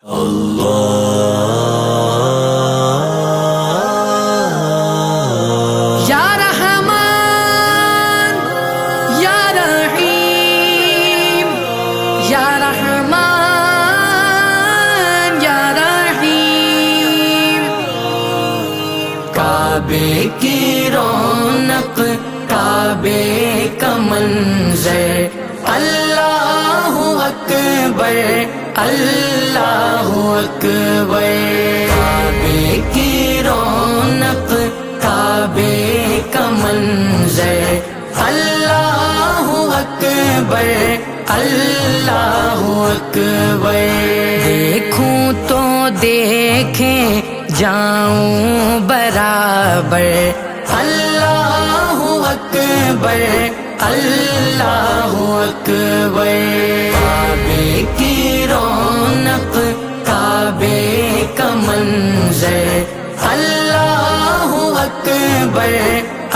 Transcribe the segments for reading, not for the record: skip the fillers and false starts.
یا رحمان یا رحیم یا رحمان یا رحیم، کعبے کی رونق کعبے کا منظر، اللہ اکبر اللہ اکبر، کعبے کی رونق کعبے کا منظر، اللہ اکبر اللہ اکبر، دیکھوں تو دیکھیں جاؤں برابر، اللہ اکبر اللہ اکبر، کعبے کی رونق کعبے کا منظر، اللہ اکبر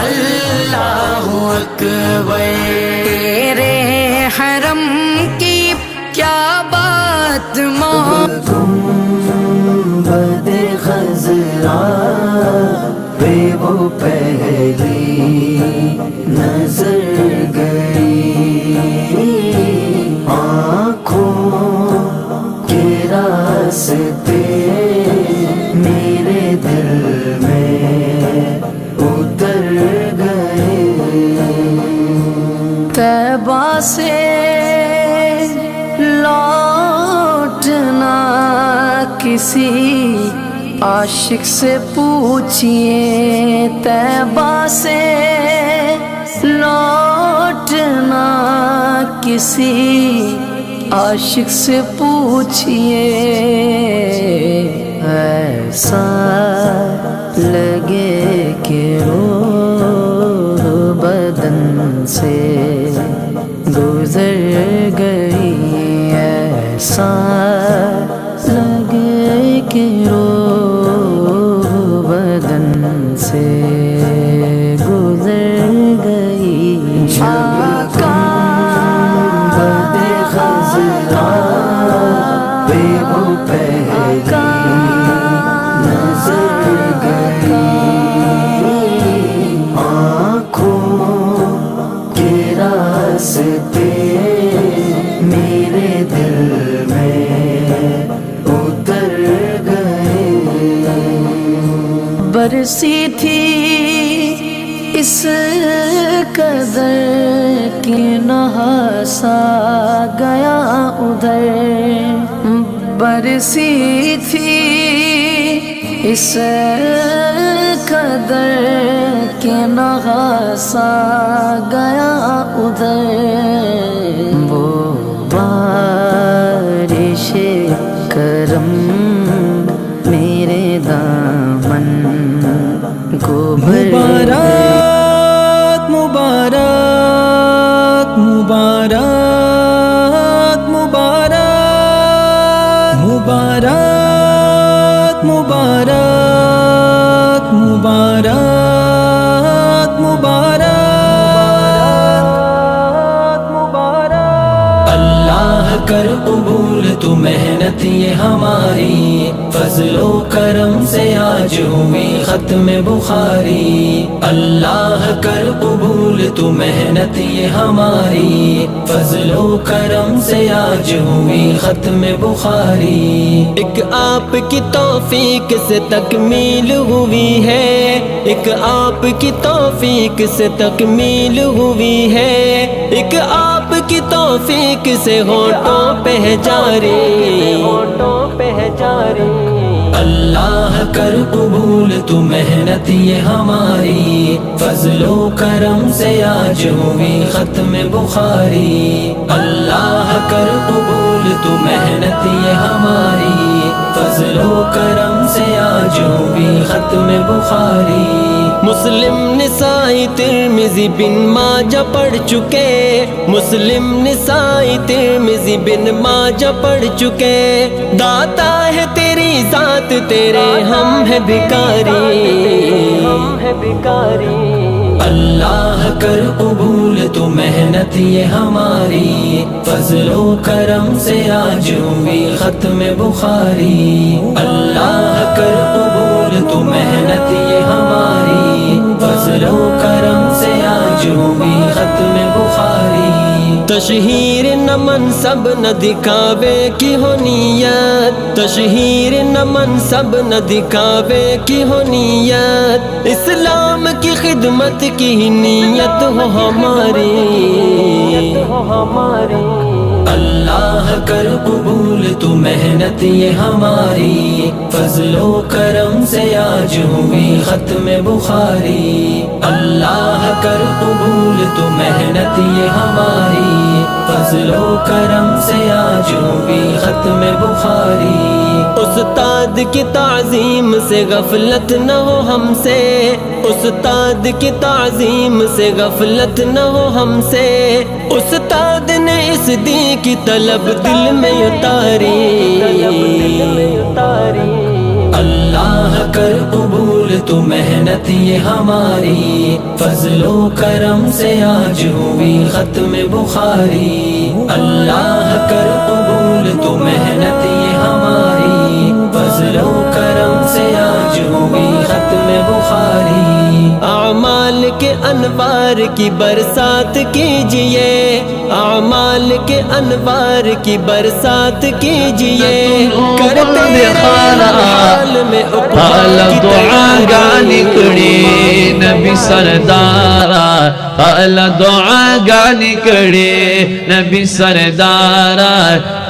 اللہ اکبر، تیرے حرم کی کیا بات گنبد خضرا پہ وہ پہلی نظر گئی، آنکھوں کے راستے میرے دل میں اتر گئے، طیبہ سے لوٹنا کسی عاشق سے پوچھئے، طیبہ سے لوٹنا کسی عاشق سے پوچھئے، ایسا لگے کہ روح بدن سے گزر گئی، ایسا لگے کہ روح بدن سے گزر گئی، آقا گنبد خضرا پہ وہ پہلی نظر گئی، آنکھوں کے راستے میرے دل میں اتر گئے، برسی تھی اس قدر کہ نہاسا گیا ادھر، برسی تھی اس قدر کہ نہاسا گیا ادھر، وہ بارش کرم میرے دامن کو مبارک مبارک مبارک مبارک مبارک مبارک مبارک مبارک مبارک، اللہ کر قبول تو محنت یہ ہماری، فضل و کرم سے آج ہوئی ختم بخاری، اللہ کر قبول تو محنت یہ ہماری، فضل و کرم سے آج ہوئی ختم بخاری، ایک آپ کی توفیق سے تکمیل ہوئی ہے، ایک آپ کی توفیق سے تکمیل ہوئی ہے، ایک آپ کی توفیق سے ہونٹوں پہ جاری، اللہ کر قبول تو محنت یہ ہماری، فضل و کرم سے آج ہوئی ختم بخاری، اللہ کر قبول تو محنت یہ ہماری، فضل و کرم سے آج ہوئی ختم بخاری، مسلم نسائی ترمذی بن ماجہ پڑھ چکے، مسلم نسائی ترمذی بن ماجہ پڑھ چکے، داتا ہے تیری ذات تیرے ہم ہے بھکاری، اللہ کر قبول تو محنت یہ ہماری، فضل و کرم سے آج ہوئی ختم بخاری۔ اللہ کر قبول تو محنت یہ ہماری، فضل و کرم سے آج ہوئی ختم بخاری۔ تشہیر نہ منصب نہ دکھاوے کی ہو نیت، تشہیر نہ منصب نہ دکھاوے کی ہو نیت، اسلام کی خدمت کی نیت ہو ہماری۔ اللہ کر قبول تو محنت یہ ہماری، فضل و کرم سے آج ہوئی ختم بخاری۔ اللہ کر قبول تو محنت یہ ہماری، فضل و کرم سے آج ہوئی ختم بخاری۔ استاد کی تعظیم سے غفلت نہ ہو ہم سے، استاد کی تعظیم سے غفلت نہ ہو ہم سے، استاد نے اس دین کی طلب دل میں اتاری۔ اللہ کر قبول تو محنت یہ ہماری، فضل و کرم سے آج ہوئی ختم بخاری۔ اللہ کر قبول تو محنت یہ ہماری، فضل و کرم سے آج ہوئی ختم بخاری۔ اعمال کے انوار کی برسات کیجئے، اعمال کے انوار کی برسات کیجئے، کرتے حال میں حال دعا گانی کڑی نبی سردارا، حال دعا گانی کڑی نبی سردارا،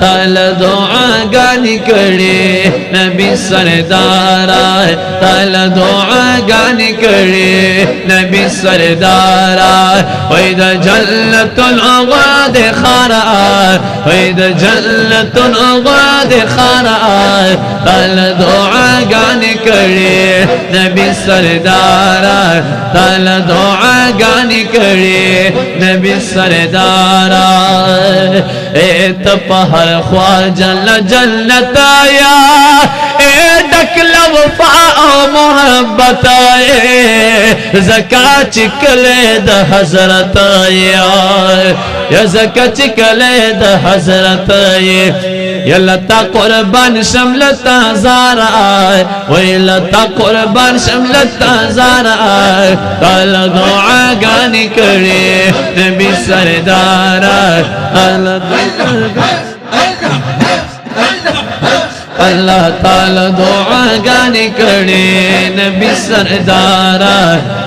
حال دعا گانی کڑی نبی سردارا، حال دعا گانی کڑی نبی سردارا۔ وَإِذَا جَلَّتُ الْعَوَادِ خَارَا، وَإِذَا جَلَّتُ الْعَوَادِ خَارَا، حال دعا گانی کڑی نبی سردارا، حال دعا گانی کڑی نبی سردارا۔ اے تپہر خواہ جل جنت آیا، اے ڈکل وفا و محبت آئے، زکاة چکلے دا حضرت آیا، یا زکاة چکلے دا حضرت آئے، یا لتا قربان شملتا زارا آئے، وی لتا قربان شملتا زارا آئے، کال دعا گانی کڑی نبی سردارا، اللہ تعالی دعا گانی کڑی نبی سردارا،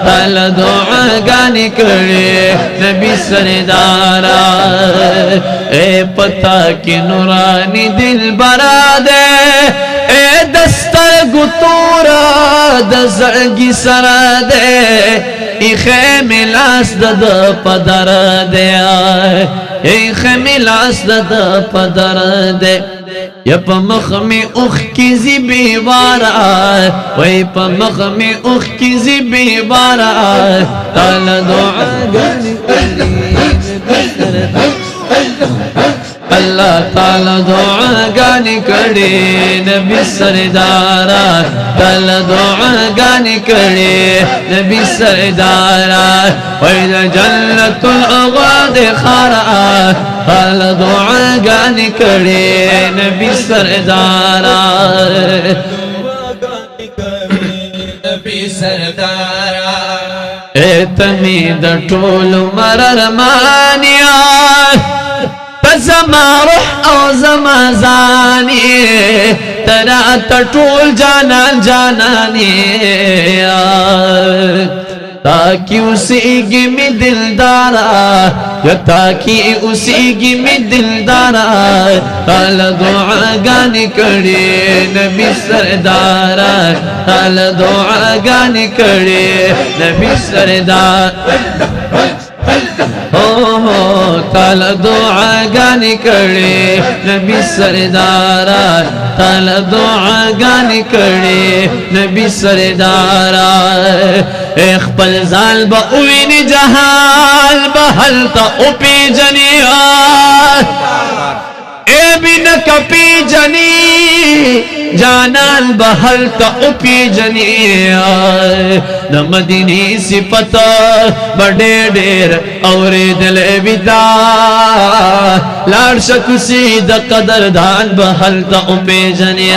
تعالی دعا گانی کڑی نبی سردارا۔ اے پتہ کی نورانی دل برا دے، اے دستر گتورا دزرگی سرا دے، ای خیمی لاس دد پدر دے، ای خیمی لاس دد پدر دے، یا پا مخ میں اخ کی زیبی بارا، وی پا مخ میں اخ کی زیبی بارا، تال دعا گانی اللہ تعالی دعا گانی کڑی نبی سردارا، تال دعا گانی کڑی نبی سردارا۔ وَإِذَا جَلَّتُ الْعَوَادِ خَارَا، تال دعا گانی کڑی نبی سردارا، نبی سردارا۔ اے تمید ٹول مرر مانیا، زما روح او زما زانی، ترا تٹول جانان جانانی، تاکہ اسی گی میں دلدارا، یا تاکہ اسی گی میں دلدارا، حال دعا گانی کڑی نبی سردارا، حال دعا گانی کڑی نبی سردارا۔ تال دعا گانی کڑی نبی سردارا، تال دعا گانی کڑی نبی سردارا۔ ایک پل زال با اوین جہال بہلتا اپی جنیا، اے بین کپی جنی جانان بحل تا اپی جنی دا مدینی صفت بڑے دیر اور دل بیدا لار شکسی دا قدر دان بحل تا اپی جنی